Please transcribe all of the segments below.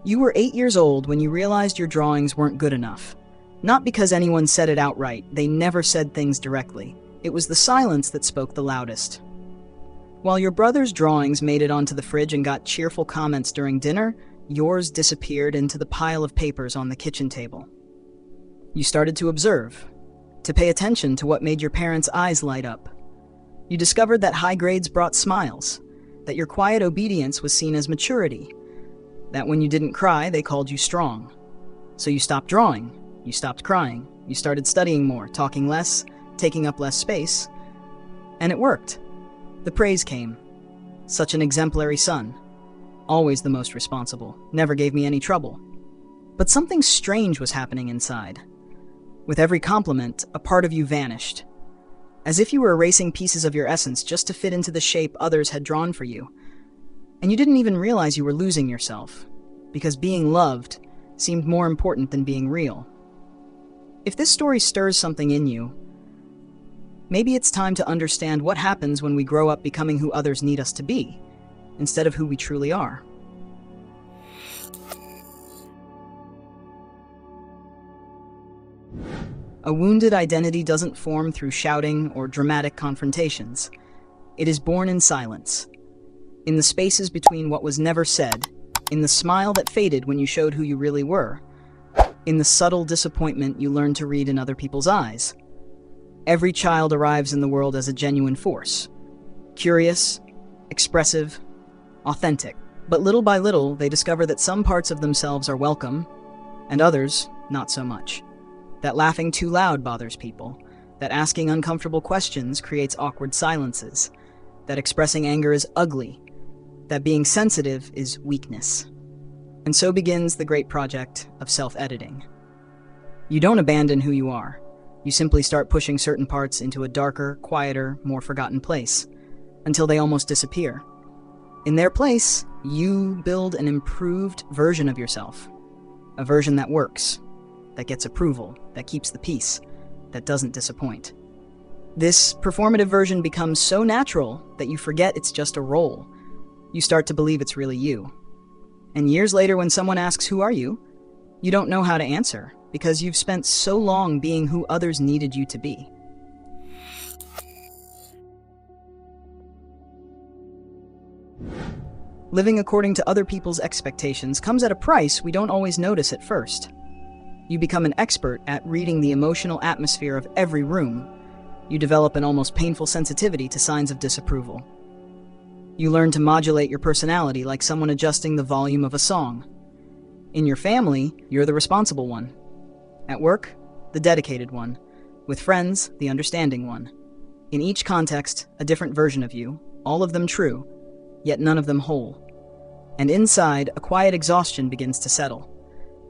You were 8 years old when you realized your drawings weren't good enough. Not because anyone said it outright, they never said things directly. It was the silence that spoke the loudest. While your brother's drawings made it onto the fridge and got cheerful comments during dinner, yours disappeared into the pile of papers on the kitchen table. You started to observe, to pay attention to what made your parents' eyes light up. You discovered that high grades brought smiles, that your quiet obedience was seen as maturity, that when you didn't cry, they called you strong. So you stopped drawing, you stopped crying, you started studying more, talking less, taking up less space, and it worked. The praise came. Such an exemplary son. Always the most responsible, never gave me any trouble. But something strange was happening inside. With every compliment, a part of you vanished. As if you were erasing pieces of your essence just to fit into the shape others had drawn for you. And you didn't even realize you were losing yourself, because being loved seemed more important than being real. If this story stirs something in you, maybe it's time to understand what happens when we grow up becoming who others need us to be, instead of who we truly are. A wounded identity doesn't form through shouting or dramatic confrontations. It is born in silence, in the spaces between what was never said, in the smile that faded when you showed who you really were, in the subtle disappointment you learned to read in other people's eyes. Every child arrives in the world as a genuine force, curious, expressive, authentic. But little by little, they discover that some parts of themselves are welcome, and others, not so much. That laughing too loud bothers people, that asking uncomfortable questions creates awkward silences, that expressing anger is ugly, that being sensitive is weakness. And so begins the great project of self-editing. You don't abandon who you are. You simply start pushing certain parts into a darker, quieter, more forgotten place, until they almost disappear. In their place, you build an improved version of yourself, a version that works, that gets approval, that keeps the peace, that doesn't disappoint. This performative version becomes so natural that you forget it's just a role. You start to believe it's really you. And years later, when someone asks, "Who are you?" you don't know how to answer, because you've spent so long being who others needed you to be. Living according to other people's expectations comes at a price we don't always notice at first. You become an expert at reading the emotional atmosphere of every room. You develop an almost painful sensitivity to signs of disapproval. You learn to modulate your personality like someone adjusting the volume of a song. In your family, you're the responsible one. At work, the dedicated one. With friends, the understanding one. In each context, a different version of you, all of them true, yet none of them whole. And inside, a quiet exhaustion begins to settle.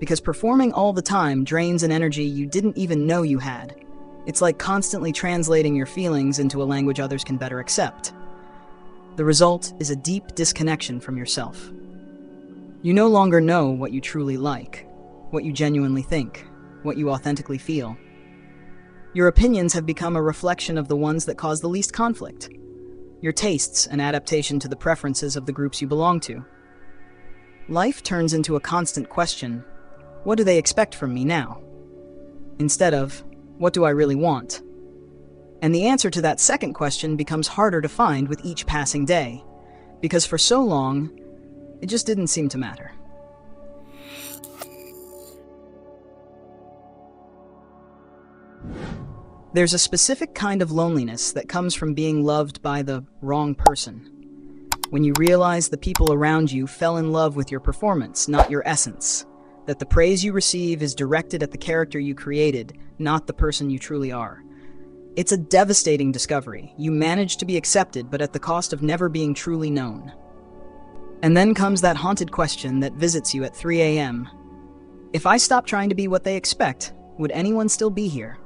Because performing all the time drains an energy you didn't even know you had. It's like constantly translating your feelings into a language others can better accept. The result is a deep disconnection from yourself. You no longer know what you truly like, what you genuinely think, what you authentically feel. Your opinions have become a reflection of the ones that cause the least conflict. Your tastes an adaptation to the preferences of the groups you belong to. Life turns into a constant question: what do they expect from me now? Instead of, what do I really want? And the answer to that second question becomes harder to find with each passing day, because for so long, it just didn't seem to matter. There's a specific kind of loneliness that comes from being loved by the wrong person. When you realize the people around you fell in love with your performance, not your essence. That the praise you receive is directed at the character you created, not the person you truly are. It's a devastating discovery. You manage to be accepted, but at the cost of never being truly known. And then comes that haunted question that visits you at 3 a.m. If I stop trying to be what they expect, would anyone still be here?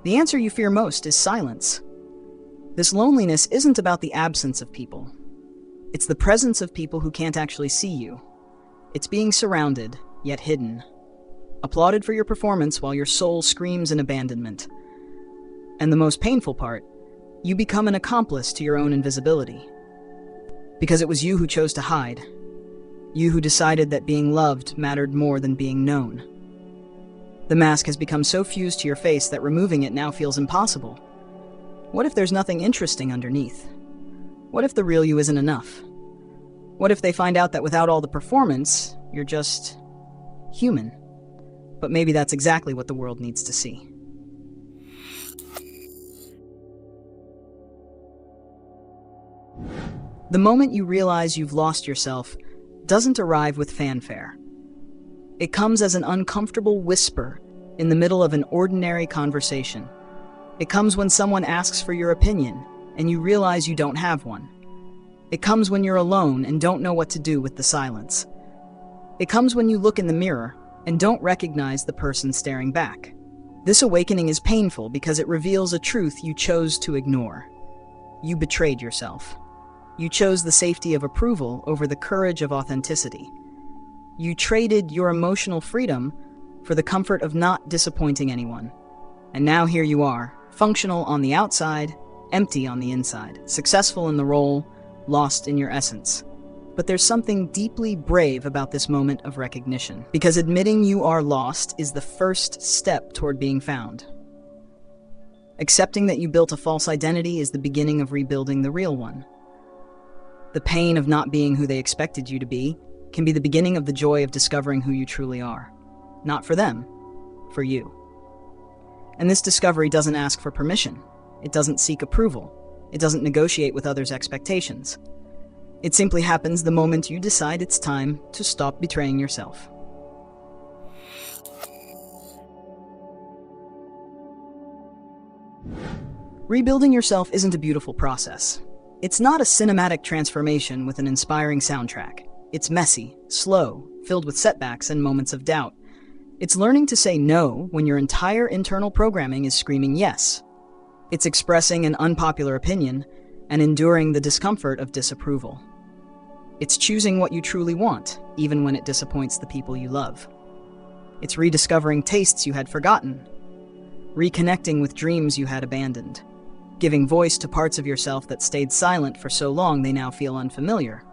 The answer you fear most is silence. This loneliness isn't about the absence of people. It's the presence of people who can't actually see you. It's being surrounded, yet hidden. Applauded for your performance while your soul screams in abandonment. And the most painful part, you become an accomplice to your own invisibility. Because it was you who chose to hide. You who decided that being loved mattered more than being known. The mask has become so fused to your face that removing it now feels impossible. What if there's nothing interesting underneath? What if the real you isn't enough? What if they find out that without all the performance, you're just human? But maybe that's exactly what the world needs to see. The moment you realize you've lost yourself doesn't arrive with fanfare. It comes as an uncomfortable whisper in the middle of an ordinary conversation. It comes when someone asks for your opinion and you realize you don't have one. It comes when you're alone and don't know what to do with the silence. It comes when you look in the mirror and don't recognize the person staring back. This awakening is painful because it reveals a truth you chose to ignore. You betrayed yourself. You chose the safety of approval over the courage of authenticity. You traded your emotional freedom for the comfort of not disappointing anyone. And now here you are, functional on the outside, empty on the inside, successful in the role, lost in your essence. But there's something deeply brave about this moment of recognition, because admitting you are lost is the first step toward being found. Accepting that you built a false identity is the beginning of rebuilding the real one. The pain of not being who they expected you to be can be the beginning of the joy of discovering who you truly are. Not for them, for you. And this discovery doesn't ask for permission. It doesn't seek approval. It doesn't negotiate with others' expectations. It simply happens the moment you decide it's time to stop betraying yourself. Rebuilding yourself isn't a beautiful process. It's not a cinematic transformation with an inspiring soundtrack. It's messy, slow, filled with setbacks and moments of doubt. It's learning to say no when your entire internal programming is screaming yes. It's expressing an unpopular opinion and enduring the discomfort of disapproval. It's choosing what you truly want, even when it disappoints the people you love. It's rediscovering tastes you had forgotten, reconnecting with dreams you had abandoned, giving voice to parts of yourself that stayed silent for so long they now feel unfamiliar.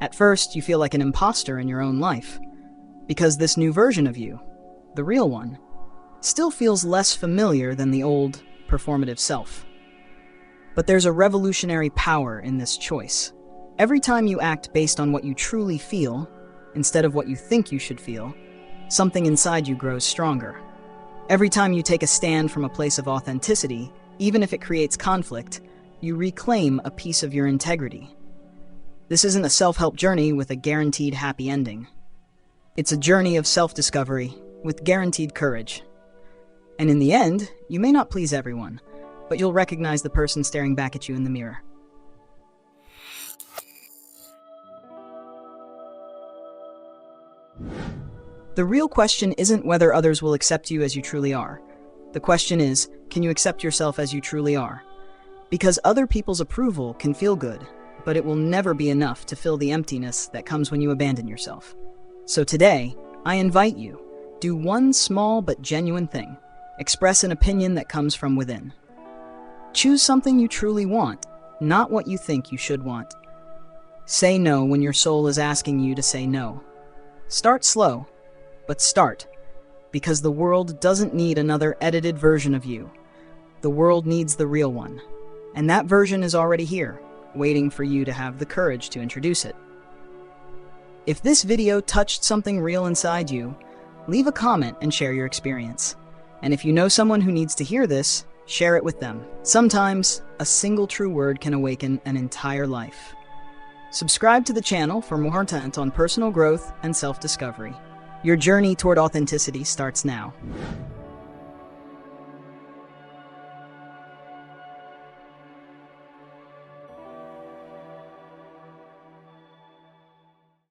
At first, you feel like an imposter in your own life, because this new version of you, the real one, still feels less familiar than the old, performative self. But there's a revolutionary power in this choice. Every time you act based on what you truly feel, instead of what you think you should feel, something inside you grows stronger. Every time you take a stand from a place of authenticity, even if it creates conflict, you reclaim a piece of your integrity. This isn't a self-help journey with a guaranteed happy ending. It's a journey of self-discovery with guaranteed courage. And in the end, you may not please everyone, but you'll recognize the person staring back at you in the mirror. The real question isn't whether others will accept you as you truly are. The question is, can you accept yourself as you truly are? Because other people's approval can feel good, but it will never be enough to fill the emptiness that comes when you abandon yourself. So today, I invite you, do one small but genuine thing. Express an opinion that comes from within. Choose something you truly want, not what you think you should want. Say no when your soul is asking you to say no. Start slow, but start, because the world doesn't need another edited version of you. The world needs the real one, and that version is already here, waiting for you to have the courage to introduce it. If this video touched something real inside you, leave a comment and share your experience. And if you know someone who needs to hear this, share it with them. Sometimes, a single true word can awaken an entire life. Subscribe to the channel for more content on personal growth and self-discovery. Your journey toward authenticity starts now.